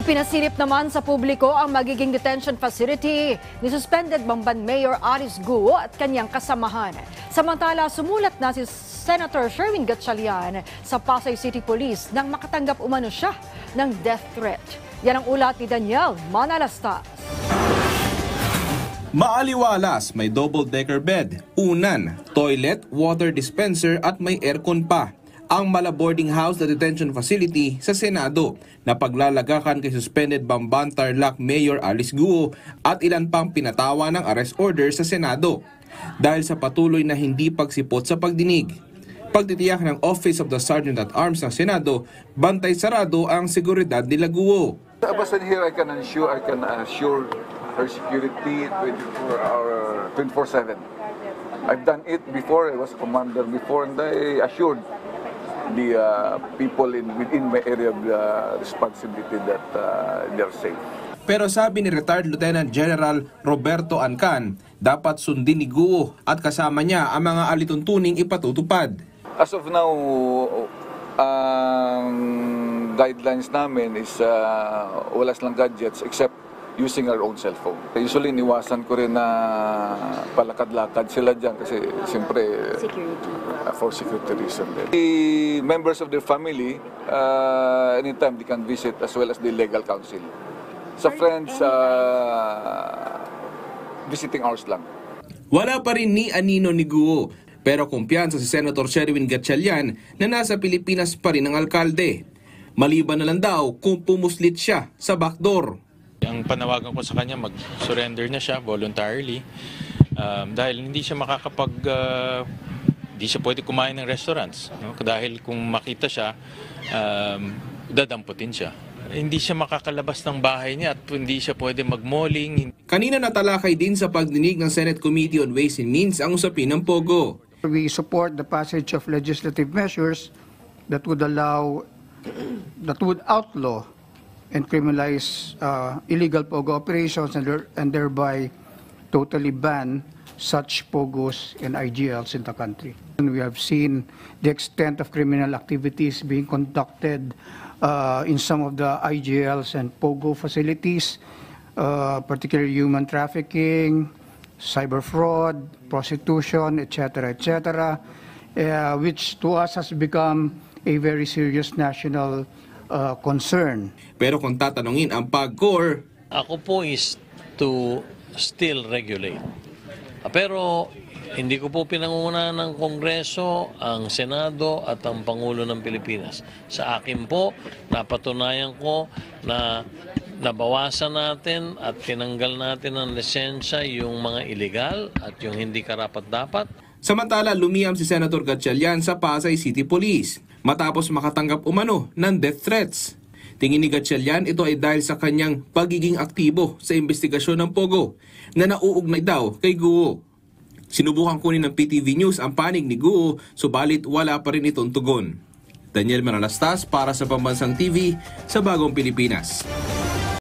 Pinasilip naman sa publiko ang magiging detention facility ni suspended Bamban Mayor Aris Guo at kanyang kasamahan. Samantala, sumulat na si Senator Sherwin Gatchalian sa Pasay City Police nang makatanggap umano siya ng death threat. Yan ang ulat ni Daniel Manalastas. Maaliwalas, may double-decker bed, unan, toilet, water dispenser at may aircon pa. Ang Mala Boarding House na detention facility sa Senado na paglalagakan kay suspended Bamban Tarlac Mayor Alice Guo at ilan pang pinatawa ng arrest order sa Senado dahil sa patuloy na hindi pagsipot sa pagdinig. Pagtitiyak ng Office of the Sergeant-at-Arms ng Senado, bantay sarado ang seguridad nila Guo. Here I can assure her security 24/7. I've done it before. I was commander before, and I assured the people within my area of responsibility that they're safe. Pero sabi ni retired Lieutenant General Roberto Ancan, dapat sundin ni Guo at kasama niya ang mga alituntuning ipatutupad. As of now, guidelines namin is wala silang gadgets except using our own cellphone. Usually, niwasan ko rin na palakad-lakad sila dyan kasi siyempre for security reason. The members of their family, anytime they can visit as well as the legal counsel. Sa friends, visiting hours lang. Wala pa rin ni anino ni Guo, pero kumpiyansa si Senator Sherwin Gatchalian na nasa Pilipinas pa rin ang alkalde. Maliban na lang daw kung pumuslit siya sa backdoor. Ang panawagan ko sa kanya, mag-surrender na siya voluntarily dahil hindi siya hindi siya pwede kumain ng restaurants. No? Dahil kung makita siya, dadamputin siya. Hindi siya makakalabas ng bahay niya at hindi siya pwede mag-malling. Kanina natalakay din sa pagdinig ng Senate Committee on Ways and Means ang usapin ng Pogo. We support the passage of legislative measures that would outlaw and criminalize illegal POGO operations and thereby totally ban such POGOs and IGLs in the country. And we have seen the extent of criminal activities being conducted in some of the IGLs and POGO facilities, particularly human trafficking, cyber fraud, prostitution, etc., which to us has become a very serious national concern. Pero kung tatanungin ang PAGCOR, ako po is to still regulate. Pero hindi ko po pinangunahan ng Kongreso, ang Senado at ang Pangulo ng Pilipinas. Sa akin po, napatunayan ko na nabawasan natin at tinanggal natin ng lisensya yung mga illegal at yung hindi karapat-dapat. Samantala, lumiyam si Senator Gatchalian sa Pasay City Police matapos makatanggap umano ng death threats. Tingin ni Gatchalian, ito ay dahil sa kanyang pagiging aktibo sa investigasyon ng Pogo na nauugnay daw kay Guo. Sinubukan kunin ng PTV News ang panig ni Guo, subalit wala pa rin itong tugon. Daniel Manalastas para sa Pambansang TV sa Bagong Pilipinas.